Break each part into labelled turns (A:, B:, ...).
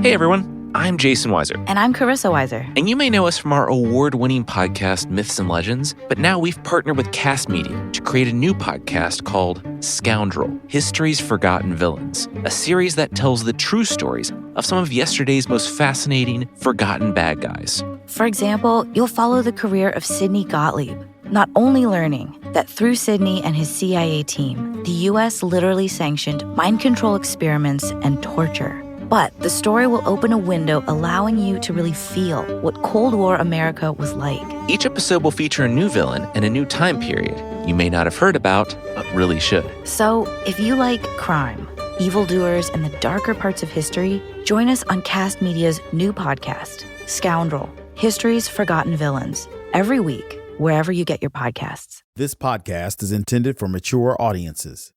A: Hey everyone, I'm Jason Weiser.
B: And I'm Carissa Weiser.
A: And you may know us from our award-winning podcast, Myths and Legends, but now we've partnered with Cast Media to create a new podcast called Scoundrel, History's Forgotten Villains, a series that tells the true stories of some of yesterday's most fascinating, forgotten bad guys.
B: For example, you'll follow the career of Sidney Gottlieb, not only learning that through Sidney and his CIA team, the U.S. literally sanctioned mind control experiments and torture. But the story will open a window allowing you to really feel what Cold War America was like.
A: Each episode will feature a new villain and a new time period you may not have heard about, but really should.
B: So if you like crime, evildoers, and the darker parts of history, join us on Cast Media's new podcast, Scoundrel, History's Forgotten Villains, every week, wherever you get your podcasts.
C: This podcast is intended for mature audiences.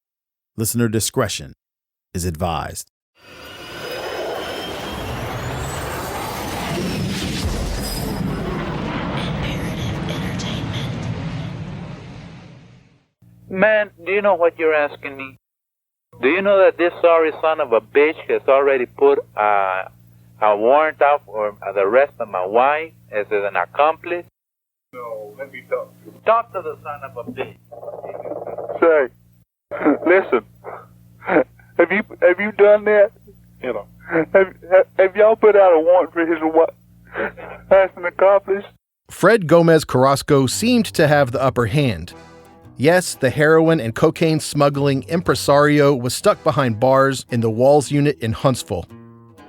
C: Listener discretion is advised.
D: Man, do you know what you're asking me? Do you know that this sorry son of a bitch has already put a warrant out for the arrest of my wife as an accomplice?
E: No, let me talk to him.
D: Talk to the son of a bitch.
E: Say, listen, have you done that? You know, have y'all put out a warrant for his wife as an accomplice?
F: Fred Gómez Carrasco seemed to have the upper hand. Yes, the heroin and cocaine smuggling impresario was stuck behind bars in the Walls unit in Huntsville.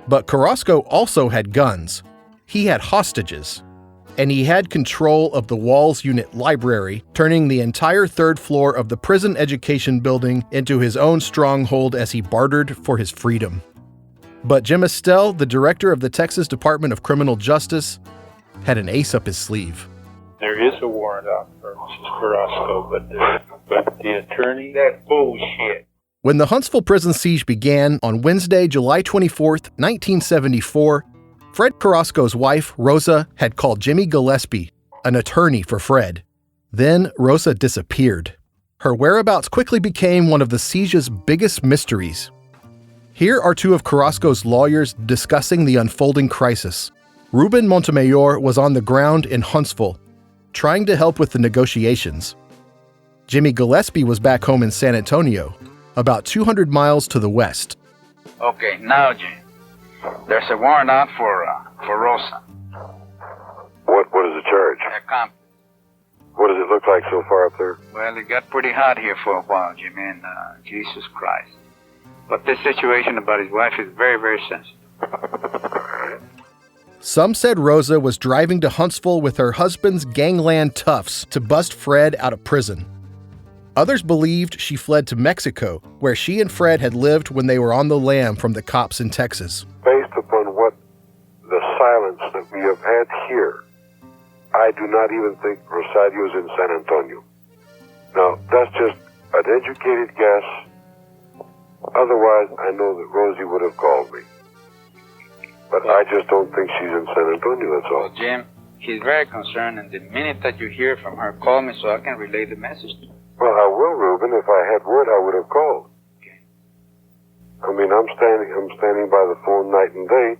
F: But Carrasco also had guns. He had hostages. And he had control of the Walls unit library, turning the entire third floor of the prison education building into his own stronghold as he bartered for his freedom. But Jim Estelle, the director of the Texas Department of Criminal Justice, had an ace up his sleeve.
E: There is a warrant out for Mrs. Carrasco, but the attorney, that's bullshit.
F: When the Huntsville prison siege began on Wednesday, July 24th, 1974, Fred Carrasco's wife, Rosa, had called Jimmy Gillespie, an attorney for Fred. Then Rosa disappeared. Her whereabouts quickly became one of the siege's biggest mysteries. Here are two of Carrasco's lawyers discussing the unfolding crisis. Ruben Montemayor was on the ground in Huntsville, trying to help with the negotiations. Jimmy Gillespie was back home in San Antonio, about 200 miles to the west.
G: Okay, now, Jim, there's a warrant out for Rosa.
H: What is the charge?
G: Accomplice.
H: What does it look like so far up there?
G: Well, it got pretty hot here for a while, Jimmy, and Jesus Christ. But this situation about his wife is very, very sensitive.
F: Some said Rosa was driving to Huntsville with her husband's gangland toughs to bust Fred out of prison. Others believed she fled to Mexico, where she and Fred had lived when they were on the lam from the cops in Texas.
H: Based upon what the silence that we have had here, I do not even think Rosario's in San Antonio. Now, that's just an educated guess. Otherwise, I know that Rosie would have called me. But I just don't think she's in San Antonio, that's all.
G: Well, Jim, she's very concerned, and the minute that you hear from her, call me so I can relay the message to her.
H: Well, I will, Ruben. If I had word, I would have called.
G: Okay.
H: I mean, I'm standing by the phone night and day,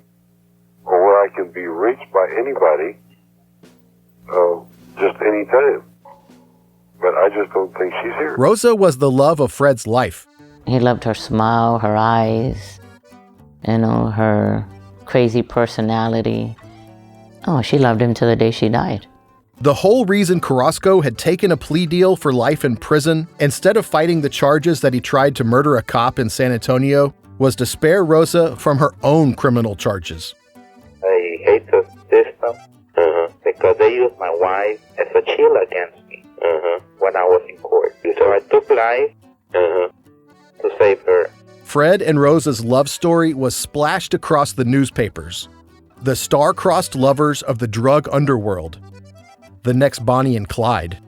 H: or where I can be reached by anybody, just any time. But I just don't think she's here.
F: Rosa was the love of Fred's life.
I: He loved her smile, her eyes, her crazy personality. Oh, she loved him till the day she died.
F: The whole reason Carrasco had taken a plea deal for life in prison, instead of fighting the charges that he tried to murder a cop in San Antonio, was to spare Rosa from her own criminal charges.
D: I hate the system because they used my wife as a shield against me when I was in court. So I took life to save her.
F: Fred and Rosa's love story was splashed across the newspapers. The star-crossed lovers of the drug underworld. The next Bonnie and Clyde.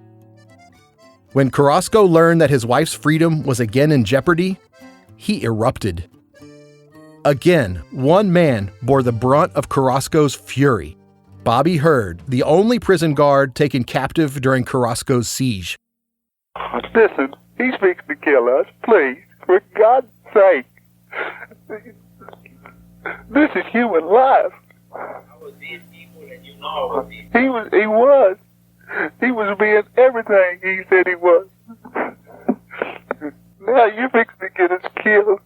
F: When Carrasco learned that his wife's freedom was again in jeopardy, he erupted. Again, one man bore the brunt of Carrasco's fury. Bobby Hurd, the only prison guard taken captive during Carrasco's siege.
E: Listen, he's fixing to kill us. Please, for God's sake. This is human life.
D: I was being people, and you know I was being.
E: He was. He was being everything he said he was. Now you're fixing to get us killed.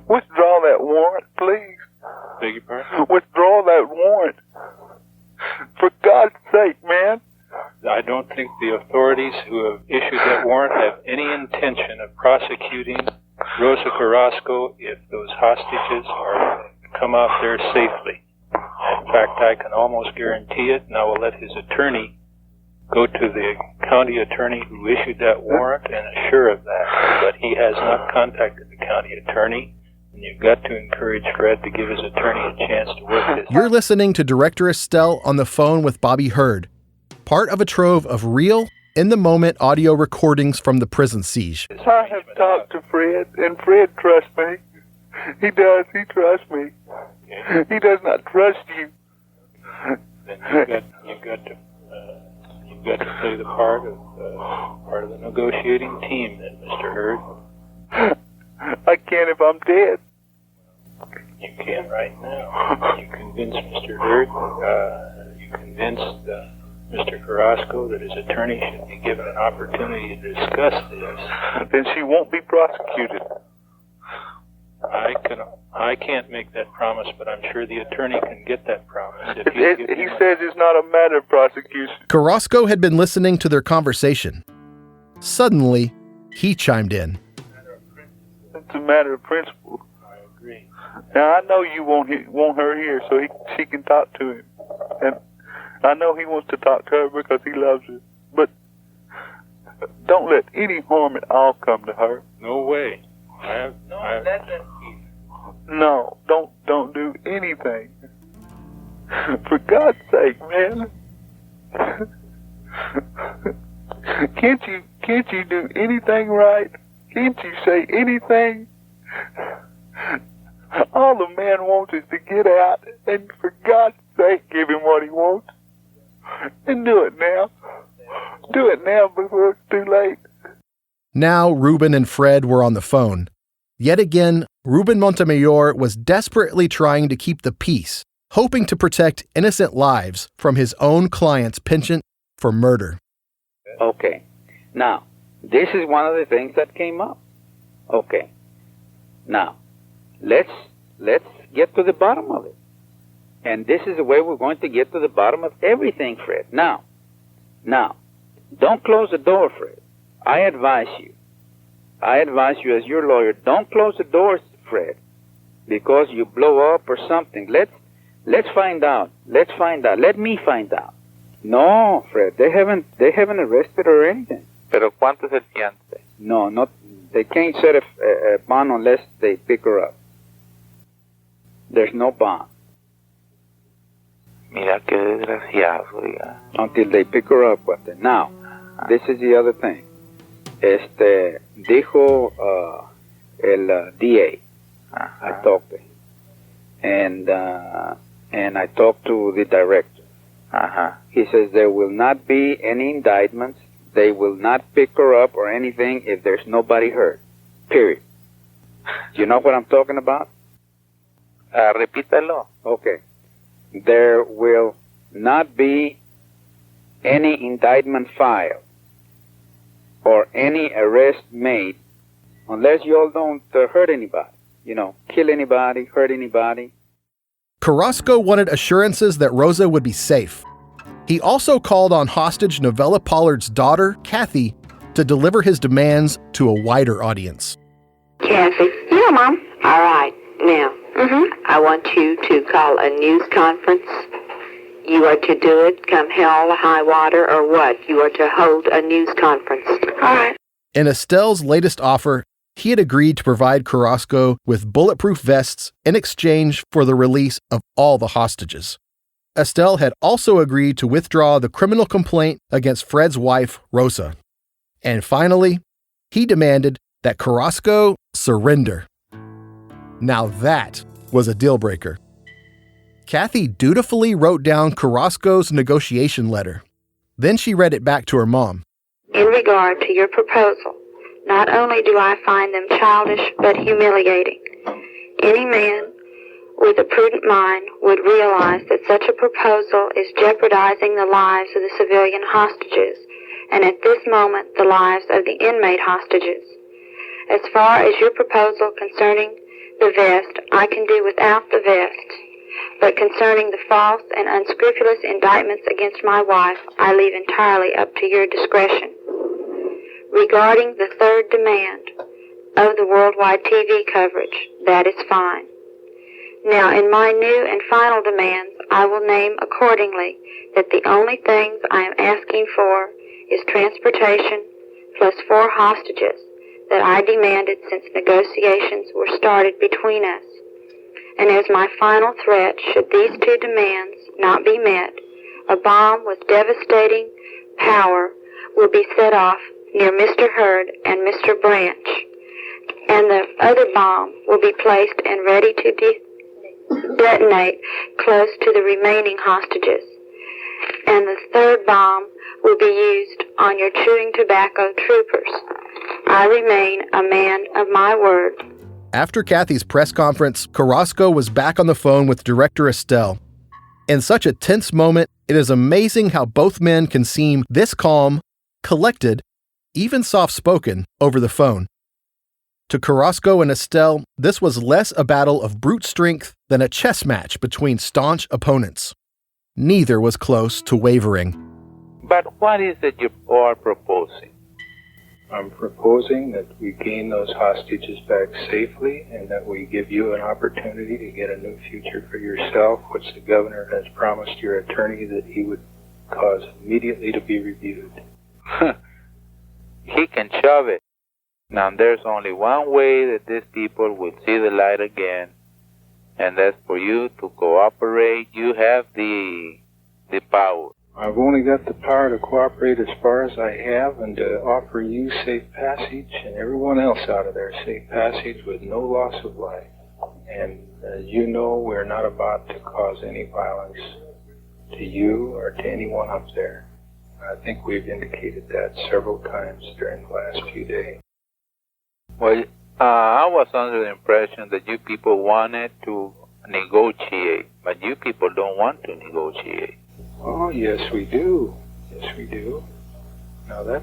E: Withdraw that warrant, please.
J: Beg your pardon?
E: Withdraw that warrant. For God's sake, man.
J: I don't think the authorities who have issued that warrant have any intention of prosecuting Rosa Carrasco if those hostages are come out there safely. In fact, I can almost guarantee it, and I will let his attorney go to the county attorney who issued that warrant and assure of that. But he has not contacted the county attorney, and you've got to encourage Fred to give his attorney a chance to work this.
F: You're listening to Director Estelle on the phone with Bobby Hurd, part of a trove of real, in-the-moment audio recordings from the prison siege.
E: I have talked to Fred, and Fred trusts me. He does. He trusts me.
J: Okay.
E: He does not trust you.
J: Then you've got to play the part of the negotiating team, then, Mr. Hurd.
E: I can if I'm dead.
J: You can right now. You convinced Mr. Hurd. You convinced Mr. Carrasco that his attorney should be given an opportunity to discuss this.
E: Then she won't be prosecuted.
J: I can't make that promise, but I'm sure the attorney can get that promise.
E: He says it's not a matter of prosecution.
F: Carrasco had been listening to their conversation. Suddenly, he chimed in.
E: It's a matter of principle.
J: I agree.
E: Now, I know you want her here so she can talk to him. And I know he wants to talk to her because he loves her. But don't let any harm at all come to her.
J: No way.
E: No, don't do anything. For God's sake, man. Can't you do anything right? Can't you say anything? All the man wants is to get out, and for God's sake, give him what he wants. And do it now. Do it now before it's too late.
F: Now Ruben and Fred were on the phone. Yet again, Ruben Montemayor was desperately trying to keep the peace, hoping to protect innocent lives from his own client's penchant for murder.
G: Okay. Now, this is one of the things that came up. Okay. Now, let's get to the bottom of it. And this is the way we're going to get to the bottom of everything, Fred. Now, don't close the door, Fred. I advise you as your lawyer, don't close the doors, Fred, because you blow up or something. Let's find out. Let's find out. Let me find out. No, Fred, they haven't arrested or anything.
D: Pero ¿cuánto es el fianza?
G: No, they can't set a bond unless they pick her up. There's no bond.
D: Mira qué desgraciado, diga.
G: Until they pick her up with it. Now, this is the other thing. Dijo el DA. I talked to him. And I talked to the director. He says there will not be any indictments. They will not pick her up or anything if there's nobody hurt. Period. Do you know what I'm talking about?
D: Repítalo.
G: Okay. There will not be any indictment filed or any arrest made unless you all don't hurt anybody. Kill anybody, hurt anybody.
F: Carrasco wanted assurances that Rosa would be safe. He also called on hostage Novella Pollard's daughter, Kathy, to deliver his demands to a wider audience.
K: Kathy?
L: Yeah, Mom.
K: All right. Now, I want you to call a news conference. You are to do it come hell or high water or what. You are to hold a news conference.
L: All right.
F: In Estelle's latest offer, he had agreed to provide Carrasco with bulletproof vests in exchange for the release of all the hostages. Estelle had also agreed to withdraw the criminal complaint against Fred's wife, Rosa. And finally, he demanded that Carrasco surrender. Now that was a deal breaker. Kathy dutifully wrote down Carrasco's negotiation letter. Then she read it back to her mom.
L: In regard to your proposal, not only do I find them childish but humiliating,
K: Any man with a prudent mind would realize that such a proposal is jeopardizing the lives of the civilian hostages, and at this moment the lives of the inmate hostages. As far as your proposal concerning the vest, I can do without the vest. But concerning the false and unscrupulous indictments against my wife, I leave entirely up to your discretion. Regarding the third demand of the worldwide TV coverage, that is fine. Now, in my new and final demands, I will name accordingly that the only things I am asking for is transportation plus 4 hostages that I demanded since negotiations were started between us. And as my final threat, should these 2 demands not be met, a bomb with devastating power will be set off near Mr. Hurd and Mr. Branch, and the other bomb will be placed and ready to detonate close to the remaining hostages. And the third bomb will be used on your chewing tobacco troopers. I remain a man of my word.
F: After Kathy's press conference, Carrasco was back on the phone with Director Estelle. In such a tense moment, it is amazing how both men can seem this calm, collected, even soft-spoken over the phone. To Carrasco and Estelle, this was less a battle of brute strength than a chess match between staunch opponents. Neither was close to wavering.
D: But what is it you are proposing?
J: I'm proposing that we gain those hostages back safely and that we give you an opportunity to get a new future for yourself, which the governor has promised your attorney that he would cause immediately to be reviewed.
D: He can shove it. Now, there's only one way that these people will see the light again, and that's for you to cooperate. You have the power.
J: I've only got the power to cooperate as far as I have and to offer you safe passage and everyone else out of there safe passage with no loss of life. And as you know, we're not about to cause any violence to you or to anyone up there. I think we've indicated that several times during the last few days.
D: Well, I was under the impression that you people wanted to negotiate, but you people don't want to negotiate.
J: Oh, yes, we do. Yes, we do. Now that,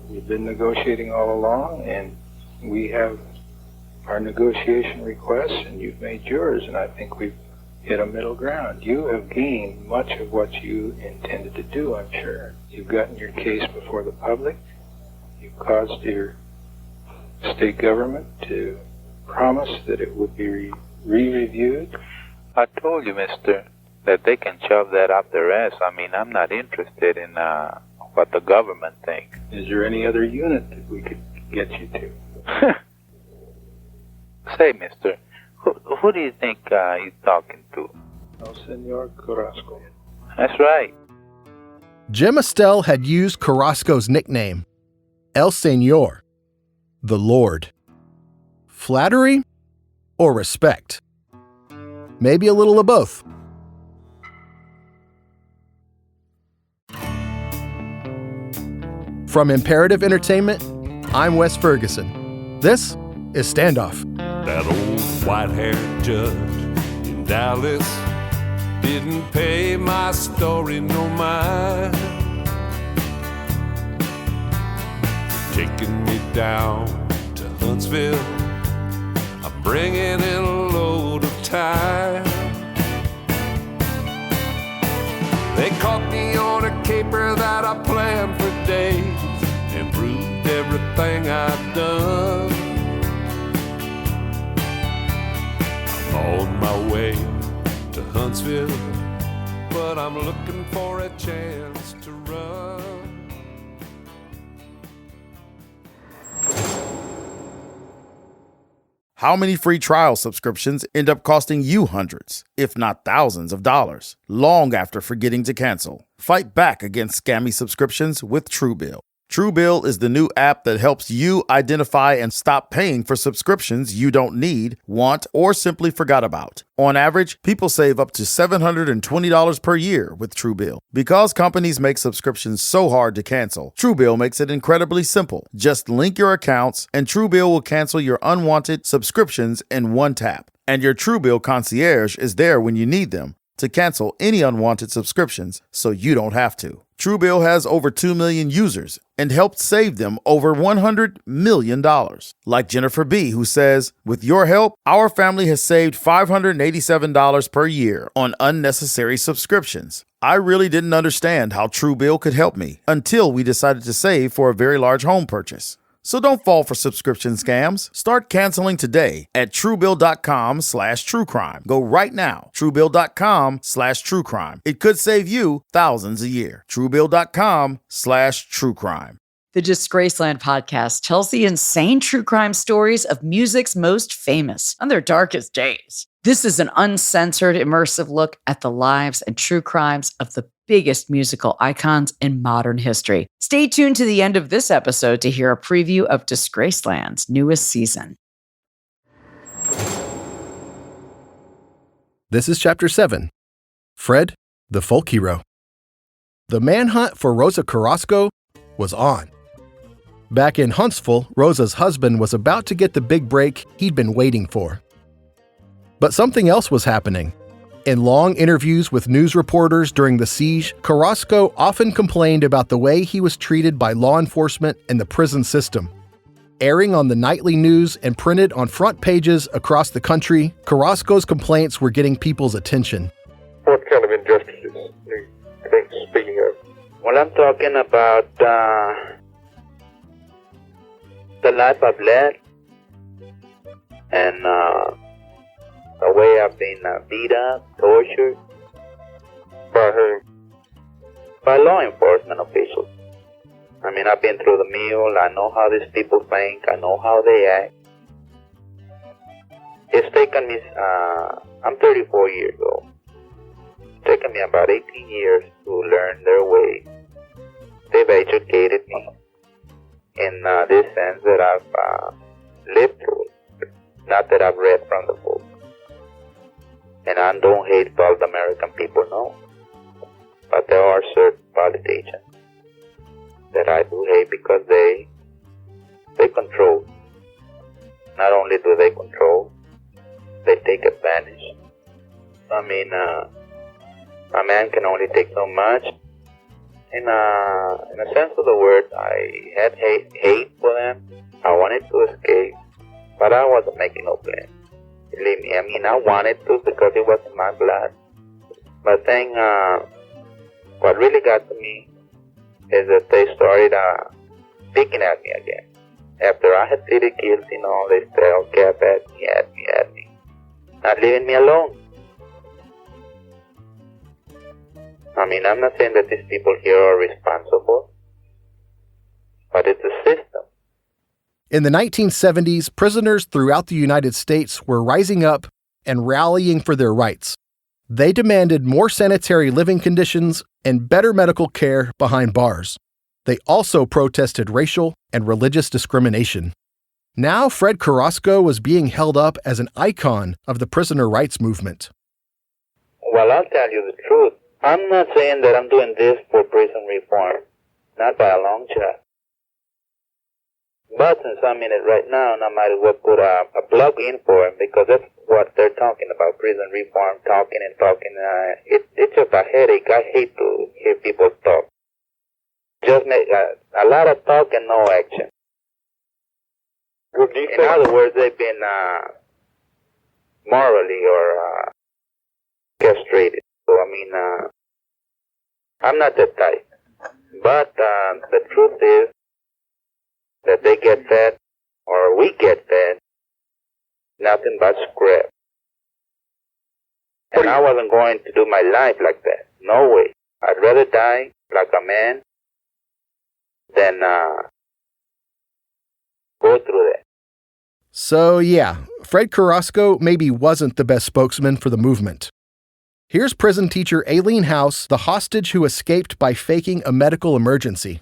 J: we've been negotiating all along, and we have our negotiation requests, and you've made yours, and I think we've hit a middle ground. You have gained much of what you intended to do, I'm sure. You've gotten your case before the public. You've caused your state government to promise that it would be re-reviewed.
D: I told you, mister, that they can shove that up their ass. I mean, I'm not interested in what the government thinks.
J: Is there any other unit that we could get you to?
D: Say, mister, who do you think he's talking to?
J: El Senor Carrasco.
D: That's right.
F: Jim Estelle had used Carrasco's nickname, El Senor, the Lord. Flattery or respect? Maybe a little of both. From Imperative Entertainment, I'm Wes Ferguson. This is Standoff.
L: That old white-haired judge in Dallas didn't pay my story no mind, taking me down to Huntsville. I'm bringing in a load of time. They caught me on a caper that I planned for days and proved everything I'd done. I'm on my way to Huntsville, but I'm looking for a chance to run.
C: How many free trial subscriptions end up costing you hundreds, if not thousands of dollars, long after forgetting to cancel? Fight back against scammy subscriptions with Truebill. Truebill is the new app that helps you identify and stop paying for subscriptions you don't need, want, or simply forgot about. On average, people save up to $720 per year with Truebill. Because companies make subscriptions so hard to cancel, Truebill makes it incredibly simple. Just link your accounts, and Truebill will cancel your unwanted subscriptions in one tap. And your Truebill concierge is there when you need them to cancel any unwanted subscriptions so you don't have to. Truebill has over 2 million users and helped save them over $100 million. Like Jennifer B., who says, "With your help, our family has saved $587 per year on unnecessary subscriptions. I really didn't understand how Truebill could help me until we decided to save for a very large home purchase." So don't fall for subscription scams. Start canceling today at Truebill.com/truecrime. Go right now. Truebill.com/truecrime. It could save you thousands a year. Truebill.com/truecrime.
M: The Disgraceland podcast tells the insane true crime stories of music's most famous on their darkest days. This is an uncensored, immersive look at the lives and true crimes of the biggest musical icons in modern history. Stay tuned to the end of this episode to hear a preview of Disgraceland's newest season.
F: This is Chapter 7, Fred, the Folk Hero. The manhunt for Rosa Carrasco was on. Back in Huntsville, Rosa's husband was about to get the big break he'd been waiting for. But something else was happening. In long interviews with news reporters during the siege, Carrasco often complained about the way he was treated by law enforcement and the prison system. Airing on the nightly news and printed on front pages across the country, Carrasco's complaints were getting people's attention.
H: What kind of injustices are you speaking of?
G: Well, I'm talking about the life I've led and the way I've been beat up, tortured.
H: By whom?
G: By law enforcement officials. I mean, I've been through the mill. I know how these people think. I know how they act. It's taken me, I'm 34 years old. It's taken me about 18 years to learn their ways. They've educated me in this sense that I've lived through it, not that I've read from the book. And I don't hate all the American people, no. But there are certain politicians that I do hate because they control. Not only do they control, they take advantage. I mean, a man can only take so much. In a sense of the word, I had hate for them. I wanted to escape, but I wasn't making no plan. Believe me, I mean, I wanted to because it was in my blood. But then, what really got to me is that they started picking at me again. After I had pleaded guilty and all, they still kept at me, not leaving me alone. I mean, I'm not saying that these people here are responsible, but it's the system.
F: In the 1970s, prisoners throughout the United States were rising up and rallying for their rights. They demanded more sanitary living conditions and better medical care behind bars. They also protested racial and religious discrimination. Now, Fred Carrasco was being held up as an icon of the prisoner rights movement.
G: Well, I'll tell you the truth. I'm not saying that I'm doing this for prison reform. Not by a long shot. But since I'm in it right now, and I might as well put a plug in for it because that's what they're talking about, prison reform, talking. It's just a headache. I hate to hear people talk. Just make a lot of talk and no action. In other words, they've been morally or castrated. So, I mean, I'm not that type. But the truth is that they get fed, or we get fed, nothing but scrap. And I wasn't going to do my life like that. No way. I'd rather die like a man than go through that.
F: So yeah, Fred Carrasco maybe wasn't the best spokesman for the movement. Here's prison teacher Aileen House, the hostage who escaped by faking a medical emergency.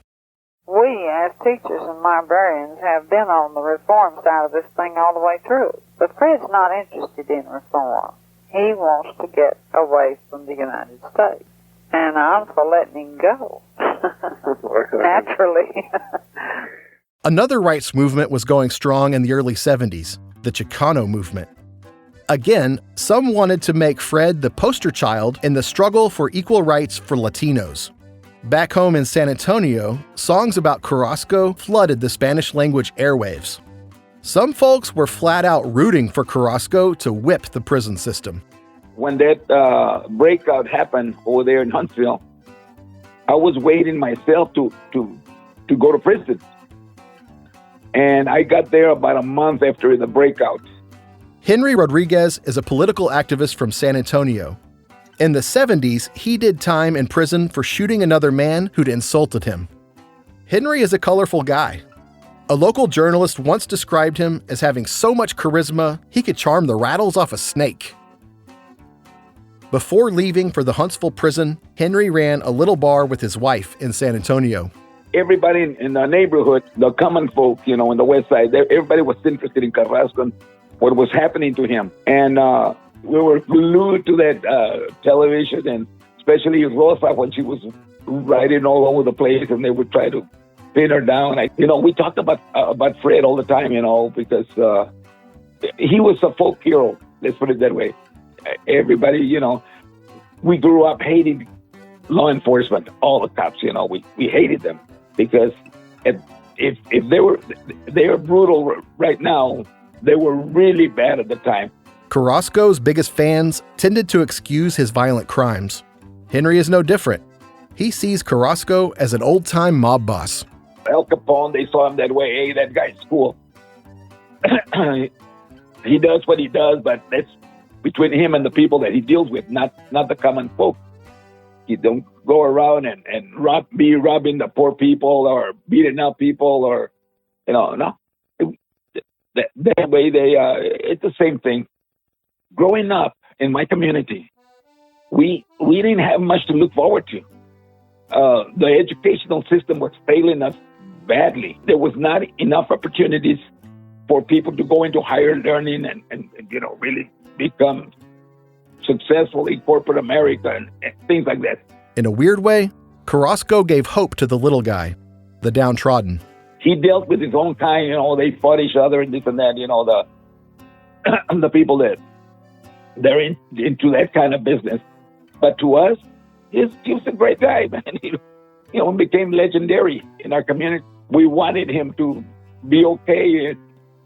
N: We as teachers and librarians, have been on the reform side of this thing all the way through. But Fred's not interested in reform. He wants to get away from the United States. And I'm for letting him go. Naturally.
F: Another rights movement was going strong in the early 70s, the Chicano movement. Again, some wanted to make Fred the poster child in the struggle for equal rights for Latinos. Back home in San Antonio, songs about Carrasco flooded the Spanish-language airwaves. Some folks were flat out rooting for Carrasco to whip the prison system.
O: When that breakout happened over there in Huntsville, I was waiting myself to go to prison. And I got there about a month after the breakout.
F: Henry Rodriguez is a political activist from San Antonio. In the 70s, he did time in prison for shooting another man who'd insulted him. Henry is a colorful guy. A local journalist once described him as having so much charisma, he could charm the rattles off a snake. Before leaving for the Huntsville prison, Henry ran a little bar with his wife in San Antonio.
O: Everybody in the neighborhood, the common folk, on the west side, everybody was interested in Carrasco and what was happening to him. And we were glued to that television, and especially Rosa when she was riding all over the place and they would try to pin her down. We talked about Fred all the time, because he was a folk hero, let's put it that way. Everybody, we grew up hating law enforcement, all the cops, we hated them. Because if they are brutal right now, they were really bad at the time.
F: Carrasco's biggest fans tended to excuse his violent crimes. Henry is no different. He sees Carrasco as an old-time mob boss.
O: Al Capone, they saw him that way. Hey, that guy's cool. He does what he does, but that's between him and the people that he deals with, not the common folk. You don't go around and be robbing the poor people or beating up people or, no. That way it's the same thing. Growing up in my community, we didn't have much to look forward to. The educational system was failing us badly. There was not enough opportunities for people to go into higher learning and really become successful in corporate America and things like that.
F: In a weird way, Carrasco gave hope to the little guy, the downtrodden.
O: He dealt with his own kind, they fought each other and this and that, the people that they're into that kind of business. But to us, he was a great guy, man. He became legendary in our community. We wanted him to be okay.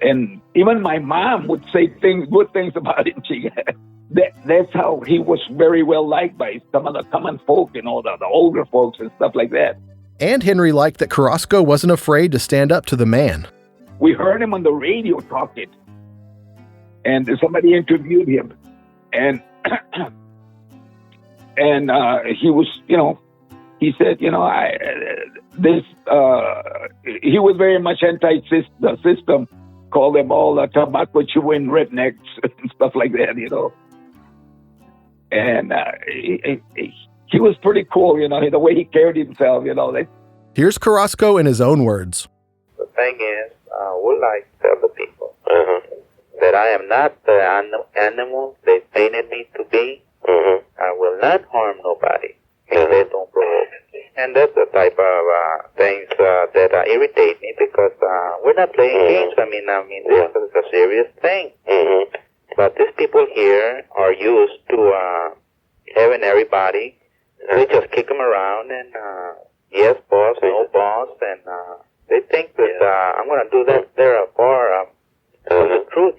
O: And even my mom would say good things about him. That's how he was very well liked by some of the common folk, the older folks and stuff like that.
F: And Henry liked that Carrasco wasn't afraid to stand up to the man.
O: We heard him on the radio talking, and somebody interviewed him, and he was, he said, he was very much the system, called them all tobacco chewing rednecks and stuff like that, And he was pretty cool, the way he carried himself,
F: Here's Carrasco in his own words.
D: The thing is, I would like to tell the people that I am not the animal they painted me to be. I will not harm nobody if they don't provoke. And that's the type of things that irritate me because we're not playing games. I mean, this is a serious thing. But these people here are used to having everybody. They just kick them around and yes, boss, no boss, and they think that I'm going to do that. They're far from the truth,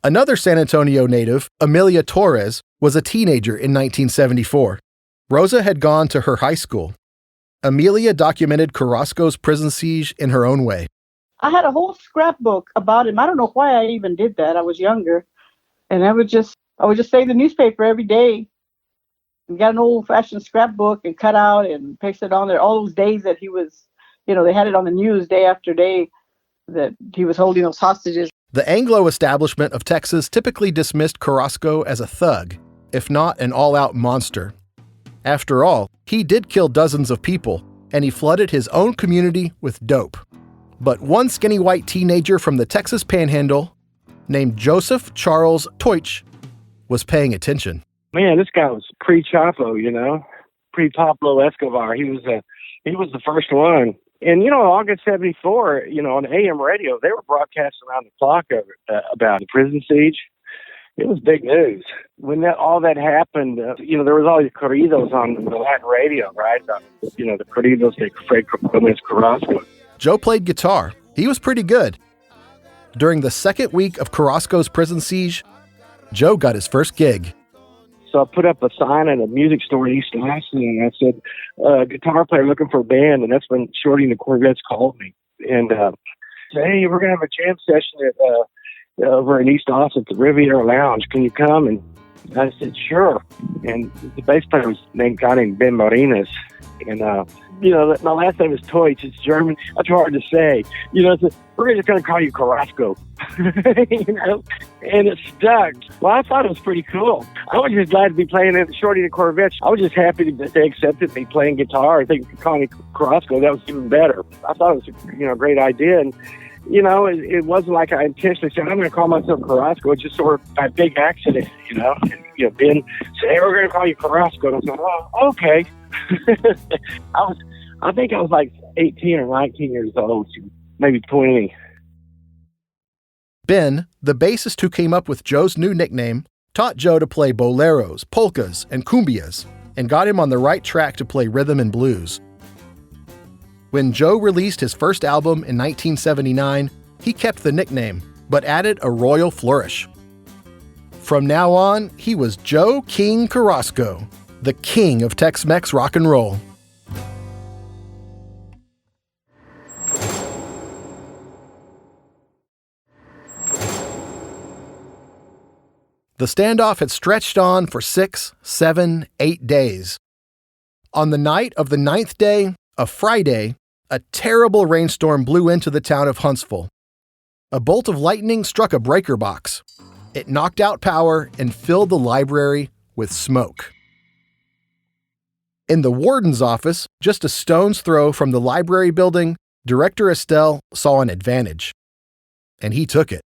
F: Another San Antonio native, Amelia Torres, was a teenager in 1974. Rosa had gone to her high school. Amelia documented Carrasco's prison siege in her own way.
P: I had a whole scrapbook about him. I don't know why I even did that. I was younger. And I would just save the newspaper every day. We got an old-fashioned scrapbook and cut out and paste it on there. All those days that he was, they had it on the news day after day that he was holding those hostages.
F: The Anglo establishment of Texas typically dismissed Carrasco as a thug, if not an all-out monster. After all, he did kill dozens of people, and he flooded his own community with dope. But one skinny white teenager from the Texas Panhandle named Joseph Charles Teutsch was paying attention.
Q: Man, this guy was pre-Chapo, pre-Pablo Escobar. He was the first one. And, August 74, on AM radio, they were broadcasting around the clock about the prison siege. It was big news. When all that happened, there was all these corridos on the Latin radio, right? The corridos de Fred Gómez Carrasco.
F: Joe played guitar. He was pretty good. During the second week of Carrasco's prison siege, Joe got his first gig.
Q: So I put up a sign at a music store in East Austin, and I said, guitar player looking for a band, and that's when Shorty and the Corvettes called me. And said, hey, we're going to have a jam session over in East Austin at the Riviera Lounge. Can you come? And I said, sure. And the bass player was a guy named Ben Marinas. And, my last name is Teutsch. It's German. That's hard to say. We're just going to call you Carrasco. And it stuck. Well, I thought it was pretty cool. I was just glad to be playing in Shorty and the Corvettes. I was just happy that they accepted me playing guitar. I think calling me Carrasco, that was even better. I thought it was a great idea. And, it wasn't like I intentionally said, I'm going to call myself Carrasco. It's just sort of by big accident, And, Ben said, hey, we're going to call you Carrasco. And I said, oh, okay. I think I was like 18 or 19 years old, maybe 20.
F: Ben, the bassist who came up with Joe's new nickname, taught Joe to play boleros, polkas, and cumbias, and got him on the right track to play rhythm and blues. When Joe released his first album in 1979, he kept the nickname, but added a royal flourish. From now on, he was Joe King Carrasco, the king of Tex-Mex rock and roll. The standoff had stretched on for 6, 7, 8 days. On the night of the 9th day, a Friday, a terrible rainstorm blew into the town of Huntsville. A bolt of lightning struck a breaker box. It knocked out power and filled the library with smoke. In the warden's office, just a stone's throw from the library building, Director Estelle saw an advantage. And he took it.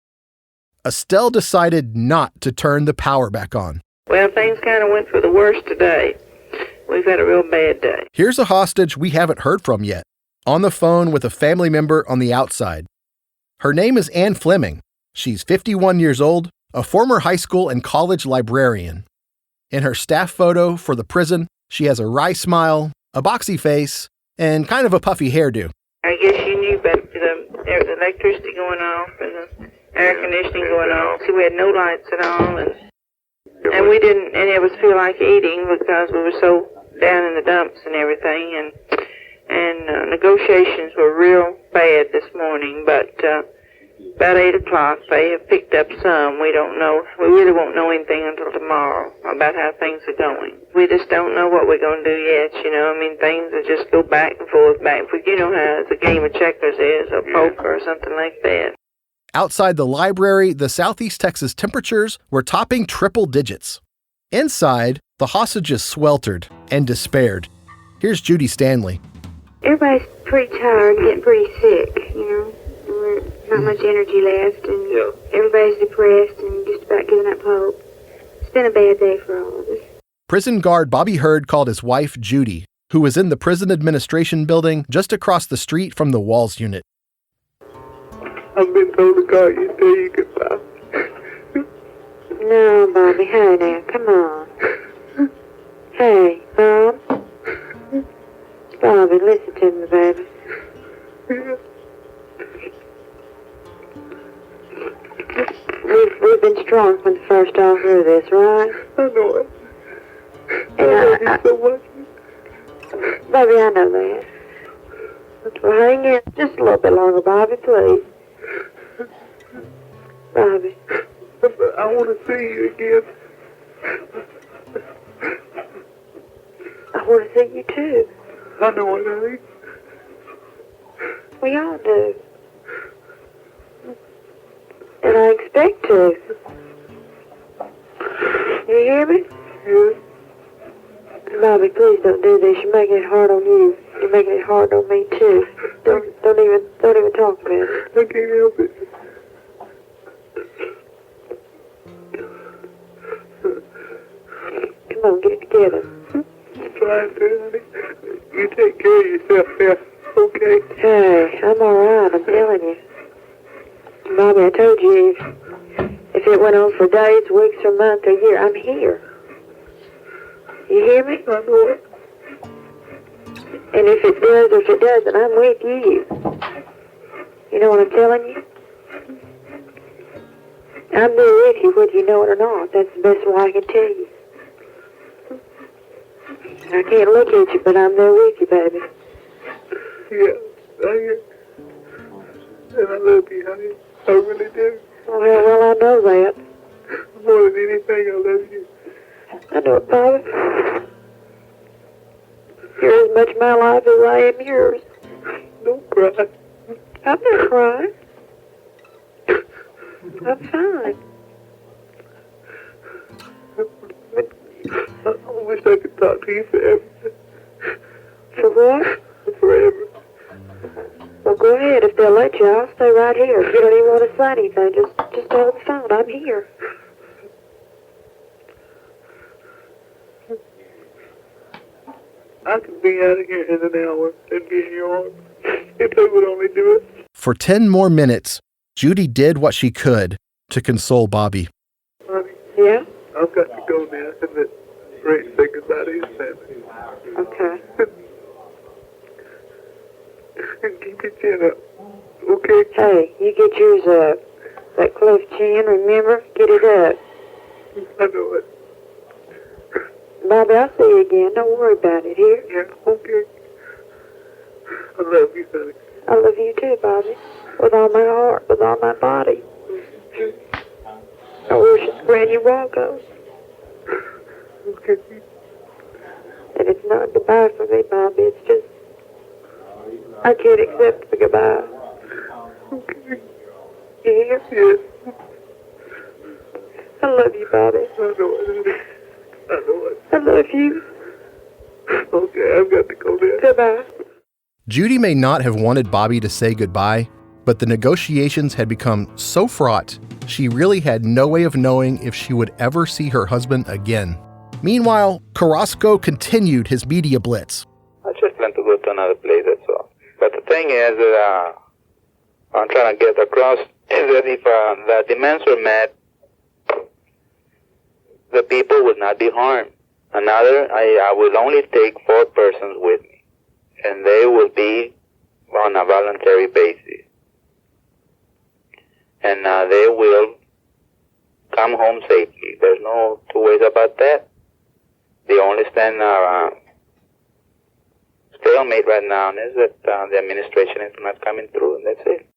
F: Estelle decided not to turn the power back on.
R: Well, things kind of went for the worst today. We've had a real bad day.
F: Here's a hostage we haven't heard from yet, on the phone with a family member on the outside. Her name is Ann Fleming. She's 51 years old, a former high school and college librarian. In her staff photo for the prison, she has a wry smile, a boxy face, and kind of a puffy hairdo.
R: I guess you knew about the electricity going off and the air conditioning going on. So we had no lights at all, and we didn't any of us feel like eating because we were so down in the dumps and everything. And negotiations were real bad this morning, but about 8 o'clock they have picked up some. We don't know. We really won't know anything until tomorrow about how things are going. We just don't know what we're going to do yet, things will just go back and forth, how the game of checkers is, or poker or something like that.
F: Outside the library, the Southeast Texas temperatures were topping triple digits. Inside, the hostages sweltered and despaired. Here's Judy Stanley.
K: Everybody's pretty tired and getting pretty sick, There's not much energy left, and everybody's depressed and just about giving up hope. It's been a bad day for all of us.
F: Prison guard Bobby Hurd called his wife Judy, who was in the prison administration building just across the street from the Walls unit.
E: I've been told to call you until you goodbye.
K: No, Bobby, hey now, come on. Hey, Bob. Bobby, listen to me, baby. We've been strong from the first all through this, right?
E: I know it.
K: And
E: I love you so much.
K: Baby, I know that. Well, hang in just a little bit longer, Bobby, please. Bobby.
E: I want to see you again.
K: I want to see you too.
E: I know what I mean.
K: We all do. And I expect to. You hear me?
E: Yeah.
K: Bobby, please don't do this. You're making it hard on you. You're
R: You're making it hard on me too. Don't even talk about it.
E: I can't help it.
R: Come on, get it together.
E: I'm trying to, honey. You take care of yourself there, okay?
R: Hey, I'm alright, I'm telling you. Bobby, I told you, if it went on for days, weeks, or months, or year, I'm here. You hear me?
E: I know it.
R: And if it does or if it doesn't, I'm with you. You know what I'm telling you? I'm there with you whether you know it or not. That's the best way I can tell you. I can't look at you, but I'm there with you, baby.
E: Yeah, I hear. And I love you, honey. I really do.
R: Well, I know that.
E: More than anything, I love you.
R: I know it, Bobby. You're as much my life as I am yours.
E: Don't cry.
R: I'm not crying. I'm fine.
E: I wish I could talk to you forever.
R: For what?
E: Forever.
R: Well, go ahead. If they'll let you, I'll stay right here. If you don't even want to say anything, just hold the phone. I'm here.
E: I could be out of here in an hour and be in your arms if they would only do it.
F: For 10 more minutes, Judy did what she could to console Bobby.
E: Honey,
R: Yeah?
E: I've got to go now and let Ray say goodbye to his family.
R: Okay.
E: And keep your chin up, okay?
R: Hey, you get yours up. That cleft chin, remember? Get it up.
E: I know it.
R: Bobby, I'll see you again. Don't worry about it. Here?
E: Yeah, okay. I love you, honey.
R: I love you too, Bobby. With all my heart, with all my body. I worship Granny Rocco.
E: Okay.
R: And it's not goodbye for me, Bobby. It's just, I can't accept the goodbye.
E: Okay.
R: You hear?
E: Yes.
R: I love you, Bobby.
E: I know it. I know it.
R: I love you.
E: Okay, I've got to go there.
R: Goodbye.
F: Judy may not have wanted Bobby to say goodbye, but the negotiations had become so fraught, she really had no way of knowing if she would ever see her husband again. Meanwhile, Carrasco continued his media blitz.
G: I just plan to go to another place, that's all. But the thing is that I'm trying to get across is that if the demands were met, the people would not be harmed. Another, I will only take 4 persons with me, and they will be on a voluntary basis. And they will come home safely. There's no two ways about that. The only stalemate right now is that the administration is not coming through, and that's it.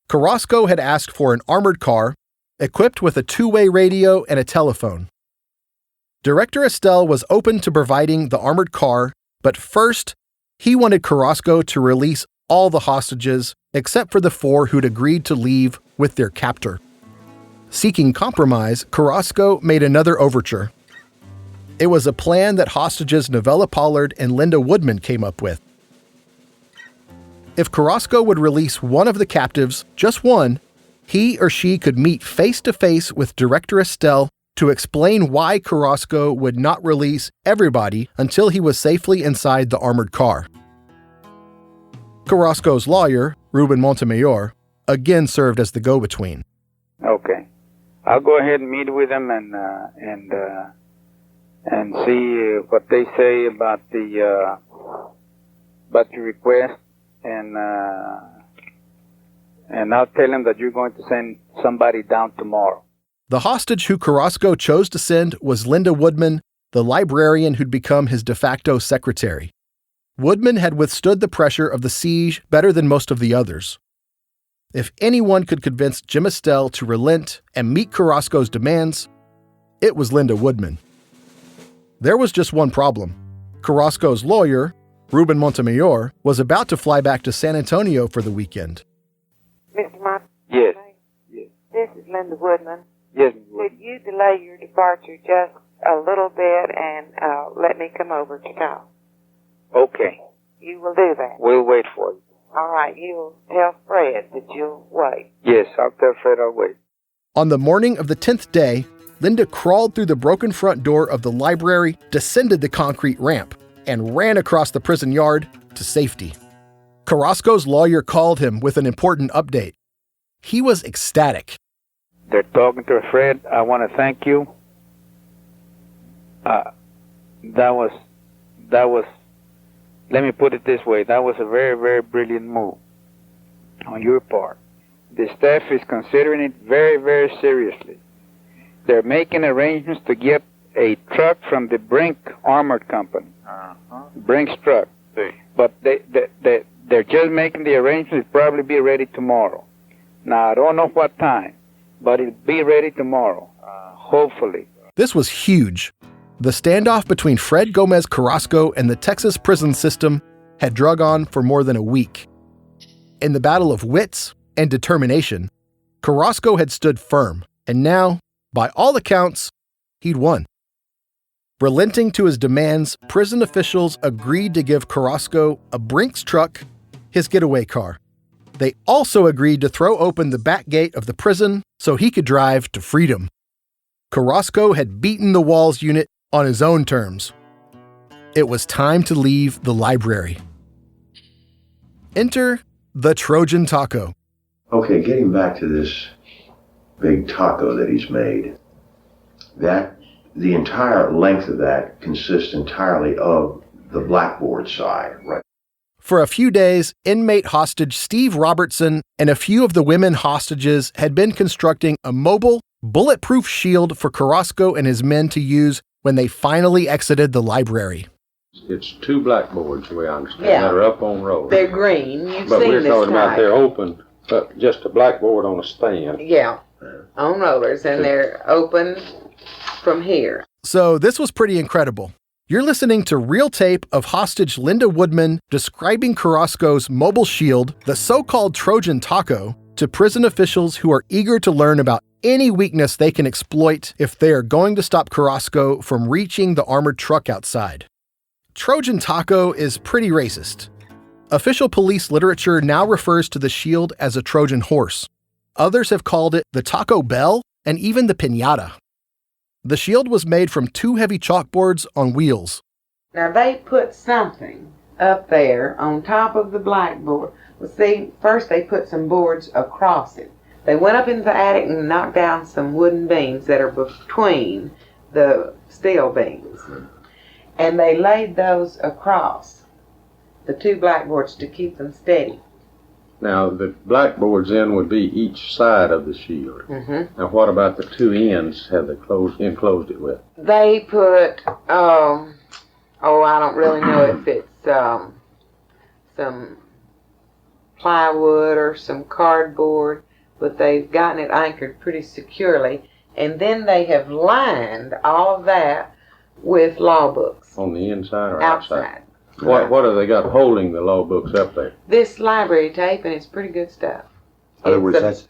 F: Carrasco had asked for an armored car, equipped with a 2-way radio and a telephone. Director Estelle was open to providing the armored car, but first, he wanted Carrasco to release all the hostages except for the 4 who'd agreed to leave with their captor. Seeking compromise, Carrasco made another overture. It was a plan that hostages Novella Pollard and Linda Woodman came up with. If Carrasco would release one of the captives, just one, he or she could meet face-to-face with Director Estelle to explain why Carrasco would not release everybody until he was safely inside the armored car. Carrasco's lawyer, Ruben Montemayor, again served as the go-between.
G: Okay. I'll go ahead and meet with them and see what they say about the request, and I'll tell them that you're going to send somebody down tomorrow.
F: The hostage who Carrasco chose to send was Linda Woodman, the librarian who'd become his de facto secretary. Woodman had withstood the pressure of the siege better than most of the others. If anyone could convince Jim Estelle to relent and meet Carrasco's demands, it was Linda Woodman. There was just one problem. Carrasco's lawyer, Ruben Montemayor, was about to fly back to San Antonio for the weekend.
N: Mr. Martin?
G: Yes.
N: This is Linda Woodman.
G: Yes.
N: Could you delay your departure just a little bit and let me come over to talk?
G: Okay.
N: You will do that.
G: We'll wait for you.
N: All right, you'll tell Fred that you'll wait.
G: Yes, I'll tell Fred I'll wait.
F: On the morning of the 10th day, Linda crawled through the broken front door of the library, descended the concrete ramp, and ran across the prison yard to safety. Carrasco's lawyer called him with an important update. He was ecstatic.
G: They're talking to Fred. I want to thank you. That was, let me put it this way, that was a very, very brilliant move on your part. The staff is considering it very, very seriously. They're making arrangements to get a truck from the Brink Armored Company. Brink's truck. But they're just making the arrangements. It'll probably be ready tomorrow. Now, I don't know what time, but it'll be ready tomorrow, hopefully.
F: This was huge. The standoff between Fred Gómez Carrasco and the Texas prison system had drug on for more than a week. In the battle of wits and determination, Carrasco had stood firm, and now, by all accounts, he'd won. Relenting to his demands, prison officials agreed to give Carrasco a Brinks truck, his getaway car. They also agreed to throw open the back gate of the prison so he could drive to freedom. Carrasco had beaten the Walls unit on his own terms. It was time to leave the library. Enter the Trojan Taco.
S: Okay, getting back to this big taco that he's made, the entire length of that consists entirely of the blackboard side, right?
F: For a few days, inmate hostage Steve Robertson and a few of the women hostages had been constructing a mobile, bulletproof shield for Carrasco and his men to use when they finally exited the library.
T: It's two blackboards, the way I understand, that are up on rollers.
U: They're green. You've
T: but
U: seen
T: we're
U: this
T: talking about
U: type.
T: they're open, but just a blackboard on a stand.
U: Yeah, on rollers, and they're open from here.
F: So this was pretty incredible. You're listening to real tape of hostage Linda Woodman describing Carrasco's mobile shield, the so-called Trojan Taco, to prison officials who are eager to learn about any weakness they can exploit if they are going to stop Carrasco from reaching the armored truck outside. Trojan Taco is pretty racist. Official police literature now refers to the shield as a Trojan horse. Others have called it the Taco Bell and even the Piñata. The shield was made from two heavy chalkboards on wheels.
U: Now they put something up there on top of the blackboard. Well, see, first they put some boards across it. They went up into the attic and knocked down some wooden beams that are between the steel beams. And they laid those across the two blackboards to keep them steady.
T: Now, the blackboards then would be each side of the shield.
U: Mm-hmm.
T: Now, what about the two ends have they enclosed it with?
U: They put, I don't really know if it's some plywood or some cardboard, but they've gotten it anchored pretty securely. And then they have lined all of that with law books.
T: On the inside or
U: outside?
T: What have they got holding the law books up there?
U: This library tape, and it's pretty good stuff.
S: In other words, that's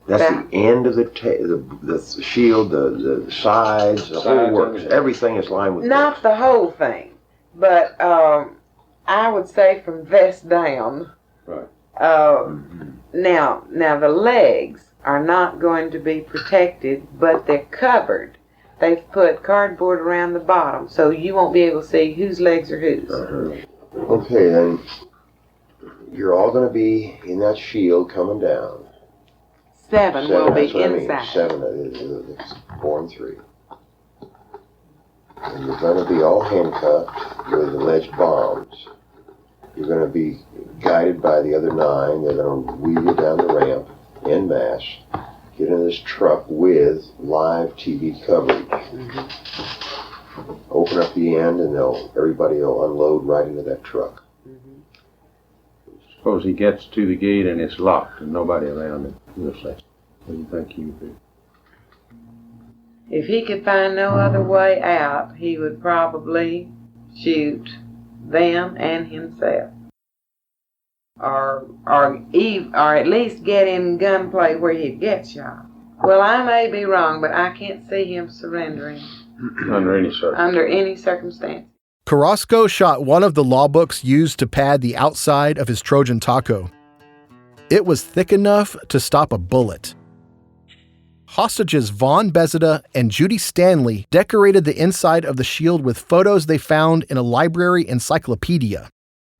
S: the end of the shield, the sides, the whole works. Everything is lined with
U: Not the whole thing, but I would say from vest down.
T: Right.
U: Now the legs are not going to be protected, but they're covered. They've put cardboard around the bottom, so you won't be able to see whose legs are whose.
S: Okay, then you're all going to be in that shield coming down.
U: Seven will be
S: that's what
U: inside.
S: I mean. 7, it's 4 and 3. And you're going to be all handcuffed with alleged bombs. You're going to be guided by the other 9. They're going to wheel you down the ramp en masse. Get in this truck with live TV coverage. Open up the end, and everybody will unload right into that truck.
T: Suppose he gets to the gate and it's locked and nobody around it. We'll say, what do you think he would do?
U: If he could find no other way out, he would probably shoot them and himself. Or at least get in gunplay where he'd get shot. Well, I may be wrong, but I can't see him surrendering.
T: Under any circumstance.
U: Under any circumstance.
F: Carrasco shot one of the law books used to pad the outside of his Trojan taco. It was thick enough to stop a bullet. Hostages Vaughn Bezida and Judy Stanley decorated the inside of the shield with photos they found in a library encyclopedia.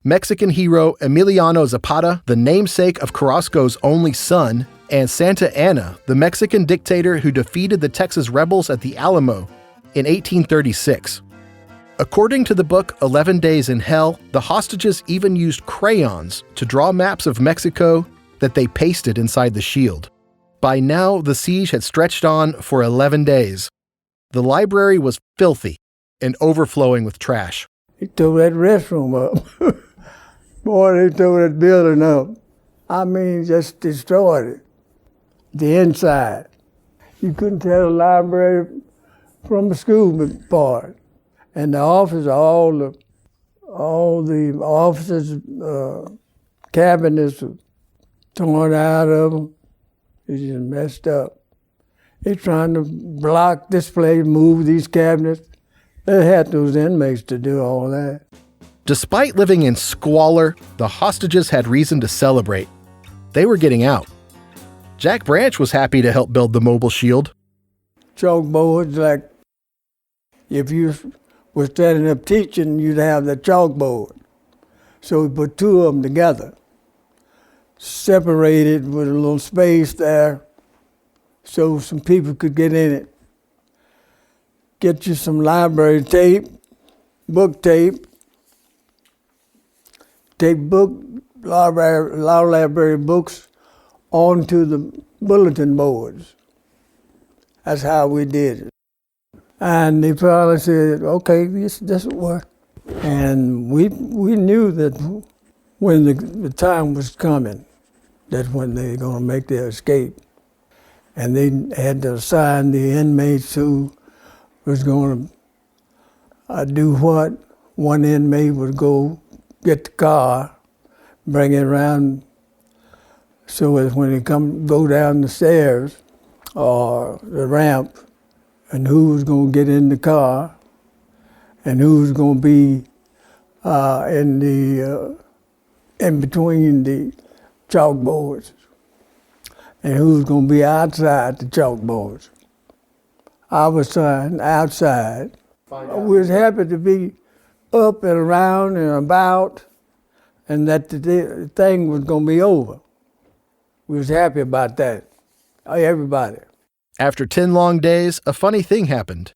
F: Mexican hero Emiliano Zapata, the namesake of Carrasco's only son, and Santa Anna, the Mexican dictator who defeated the Texas rebels at the Alamo in 1836. According to the book 11 Days in Hell, the hostages even used crayons to draw maps of Mexico that they pasted inside the shield. By now, the siege had stretched on for 11 days. The library was filthy and overflowing with trash.
A: He tore that restroom up. Boy, they tore that building up. I mean, just destroyed it. The inside. You couldn't tell the library from the school part. And the office, all the offices, cabinets were torn out of them. It's just messed up. They're trying to block this place, move these cabinets. They had those inmates to do all that.
F: Despite living in squalor, the hostages had reason to celebrate. They were getting out. Jack Branch was happy to help build the mobile shield.
A: Chalkboards, like if you were standing up teaching, you'd have the chalkboard. So we put two of them together, separated with a little space there so some people could get in it. Get you some library tape, book tape, take library books onto the bulletin boards. That's how we did it. And they finally said, okay, this will work. And we knew that when the time was coming, that's when they were going to make their escape. And they had to assign the inmates who was going to do what. One inmate would go get the car, bring it around, so that when they go down the stairs or the ramp, and who was going to get in the car, and who was going to be in between the chalkboards, and who was going to be outside the chalkboards. I was trying outside. We was happy to be up and around and about, and that the thing was going to be over. We was happy about that, everybody.
F: After 10 long days, a funny thing happened.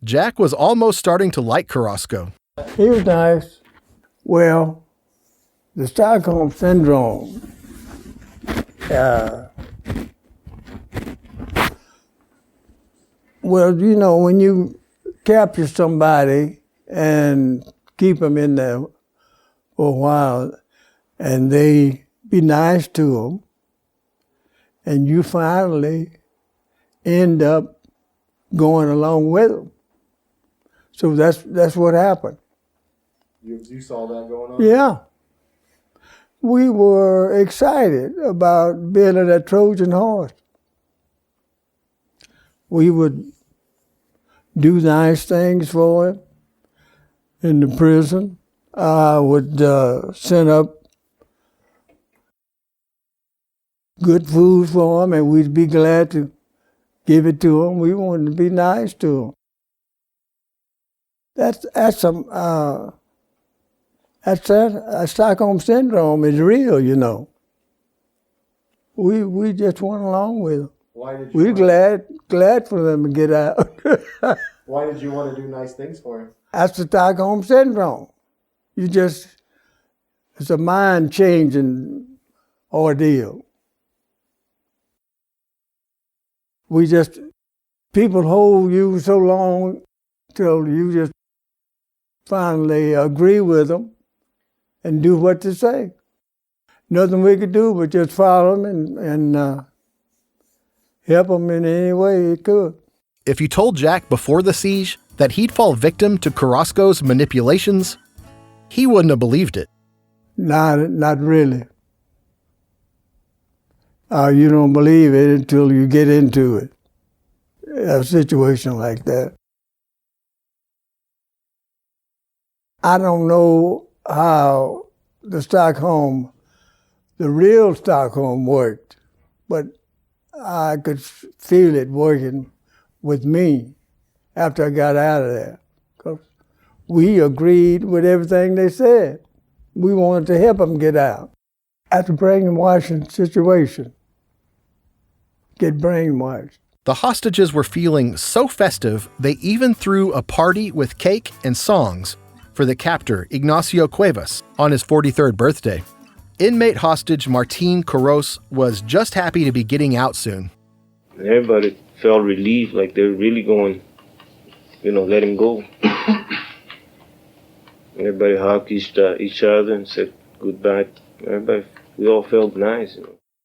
F: Jack was almost starting to like Carrasco.
A: He was nice. Well, the Stockholm Syndrome, well, you know, when you capture somebody and keep them in there for a while, and they be nice to them, and you finally end up going along with them. So that's what happened.
F: You saw that going on?
A: Yeah. We were excited about building that Trojan horse. We would do nice things for him in the prison. I would send up good food for him, and we'd be glad to give it to him. We wanted to be nice to him. That's Stockholm Syndrome is real, you know. We just went along with him.
F: Why did you
A: We're glad for them to get out.
F: Why did you want to do nice things for him?
A: That's the Stockholm Syndrome. It's a mind-changing ordeal. People hold you so long till you just finally agree with them and do what they say. Nothing we could do but just follow them and help them in any way it could.
F: If you told Jack before the siege that he'd fall victim to Carrasco's manipulations, he wouldn't have believed it.
A: Not really. You don't believe it until you get into it, a situation like that. I don't know how the real Stockholm worked, but I could feel it working with me after I got out of there. 'Cause we agreed with everything they said. We wanted to help them get out. At the brainwashing situation, get brainwashed.
F: The hostages were feeling so festive, they even threw a party with cake and songs for the captor, Ignacio Cuevas, on his 43rd birthday. Inmate hostage Martin Carrasco was just happy to be getting out soon.
B: Everybody felt relieved, like they're really going, let him go. Everybody hugged each other and said goodbye. We all felt nice.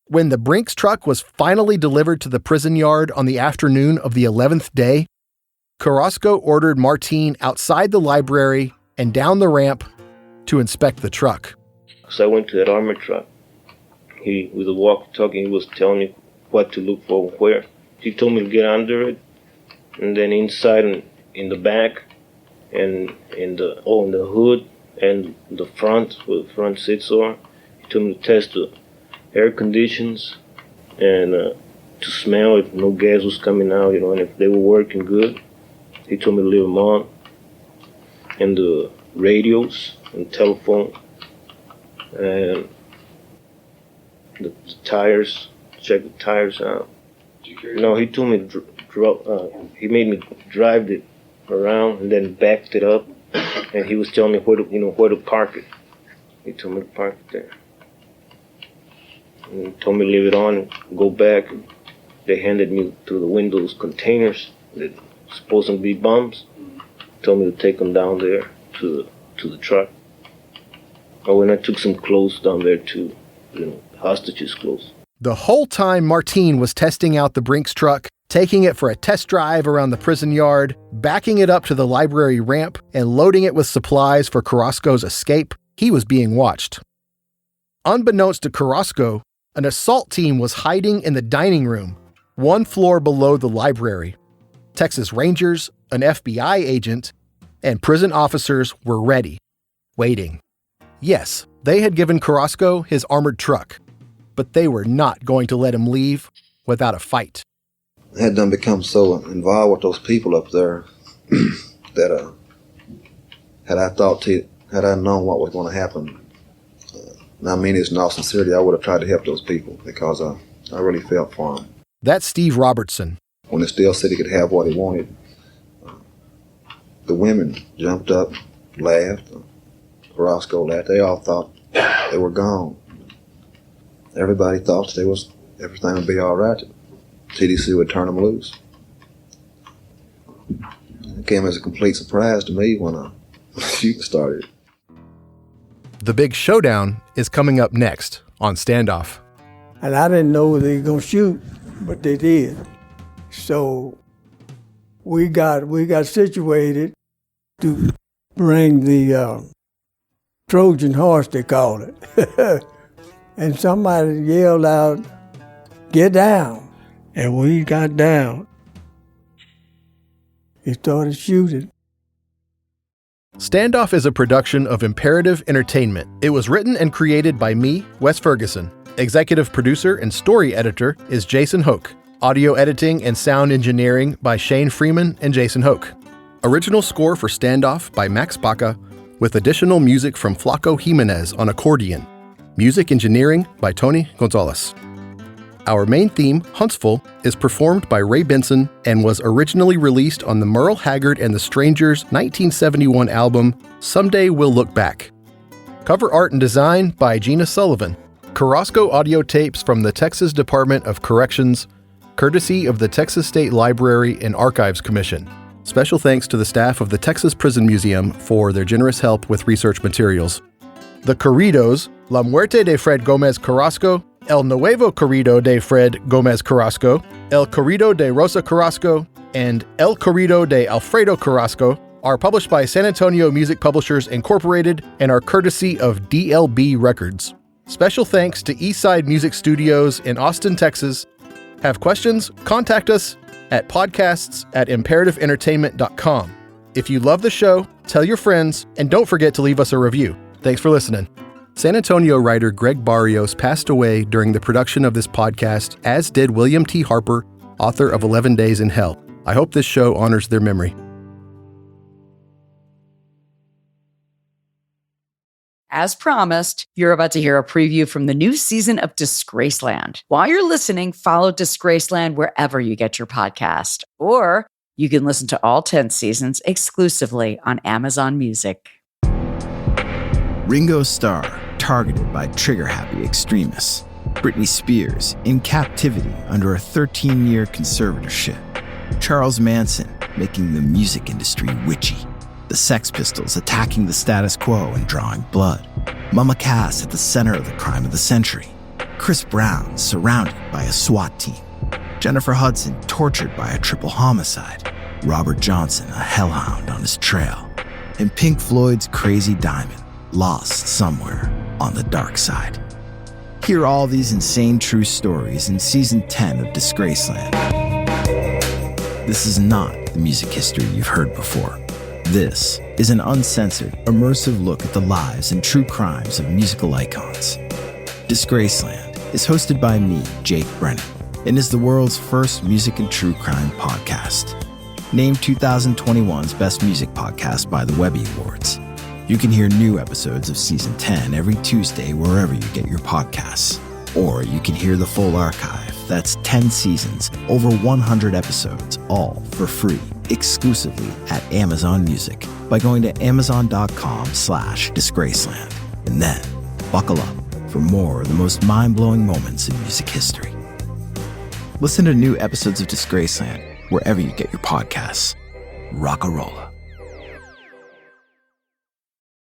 F: When the Brinks truck was finally delivered to the prison yard on the afternoon of the 11th day, Carrasco ordered Martin outside the library and down the ramp to inspect the truck.
B: So I went to that armored truck. With a walkie-talkie, he was telling me what to look for, where. He told me to get under it, and then inside and in the back, and in the hood, and the front, where the front seats are. He told me to test the air conditions and to smell if no gas was coming out, and if they were working good. He told me to leave them on. And the radios and telephone and the tires, check the tires out. No, he told me he made me drive it around and then backed it up, and he was telling me where to park it. He told me to park it there. And he told me to leave it on and go back. They handed me through the windows containers that were supposed to be bombs. Told me to take them down there to the truck. Oh, and I took some clothes down there too, hostages' clothes.
F: The whole time Martin was testing out the Brinks truck, taking it for a test drive around the prison yard, backing it up to the library ramp, and loading it with supplies for Carrasco's escape, he was being watched. Unbeknownst to Carrasco, an assault team was hiding in the dining room, one floor below the library. Texas Rangers, an FBI agent, and prison officers were ready, waiting. Yes, they had given Carrasco his armored truck, but they were not going to let him leave without a fight.
V: I had done become so involved with those people up there that had I known what was going to happen, and I mean this in all sincerity, I would have tried to help those people because I really felt for them.
F: That's Steve Robertson.
V: When the Steel City could have what he wanted, the women jumped up, laughed, Carrasco laughed. They all thought they were gone. Everybody thought everything would be all right. TDC would turn them loose. It came as a complete surprise to me when the shooting started.
F: The big showdown is coming up next on Standoff.
A: And I didn't know they were going to shoot, but they did. So we got situated to bring the Trojan horse, they call it. And somebody yelled out, "Get down." And we got down. He started shooting.
F: Standoff is a production of Imperative Entertainment. It was written and created by me, Wes Ferguson. Executive producer and story editor is Jason Hoke. Audio editing and sound engineering by Shane Freeman and Jason Hoke. Original score for Standoff by Max Baca, with additional music from Flaco Jimenez on accordion. Music engineering by Tony Gonzalez. Our main theme, Huntsville, is performed by Ray Benson and was originally released on the Merle Haggard and the Strangers 1971 album, Someday We'll Look Back. Cover art and design by Gina Sullivan. Carrasco audio tapes from the Texas Department of Corrections, courtesy of the Texas State Library and Archives Commission. Special thanks to the staff of the Texas Prison Museum for their generous help with research materials. The Corridos, La Muerte de Fred Gómez Carrasco, El Nuevo Corrido de Fred Gómez Carrasco, El Corrido de Rosa Carrasco, and El Corrido de Alfredo Carrasco are published by San Antonio Music Publishers Incorporated and are courtesy of DLB Records. Special thanks to Eastside Music Studios in Austin, Texas. Have questions? Contact us at podcasts@imperativeentertainment.com. If you love the show, tell your friends, and don't forget to leave us a review. Thanks for listening. San Antonio writer Greg Barrios passed away during the production of this podcast, as did William T. Harper, author of 11 Days in Hell. I hope this show honors their memory.
M: As promised, you're about to hear a preview from the new season of Disgraceland. While you're listening, follow Disgraceland wherever you get your podcast. Or you can listen to all 10 seasons exclusively on Amazon Music.
I: Ringo Starr, targeted by trigger-happy extremists. Britney Spears, in captivity under a 13-year conservatorship. Charles Manson, making the music industry witchy. The Sex Pistols attacking the status quo and drawing blood. Mama Cass at the center of the crime of the century. Chris Brown surrounded by a SWAT team. Jennifer Hudson tortured by a triple homicide. Robert Johnson a hellhound on his trail. And Pink Floyd's Crazy Diamond lost somewhere on the dark side. Hear all these insane true stories in Season 10 of Disgraceland. This is not the music history you've heard before. This is an uncensored, immersive look at the lives and true crimes of musical icons. Disgraceland is hosted by me, Jake Brennan, and is the world's first music and true crime podcast. Named 2021's Best Music Podcast by the Webby Awards. You can hear new episodes of Season 10 every Tuesday wherever you get your podcasts. Or you can hear the full archive. That's 10 seasons, over 100 episodes, all for free, exclusively at Amazon Music by going to amazon.com/Disgraceland. And then, buckle up for more of the most mind-blowing moments in music history. Listen to new episodes of Disgraceland wherever you get your podcasts. Rock-a-rolla.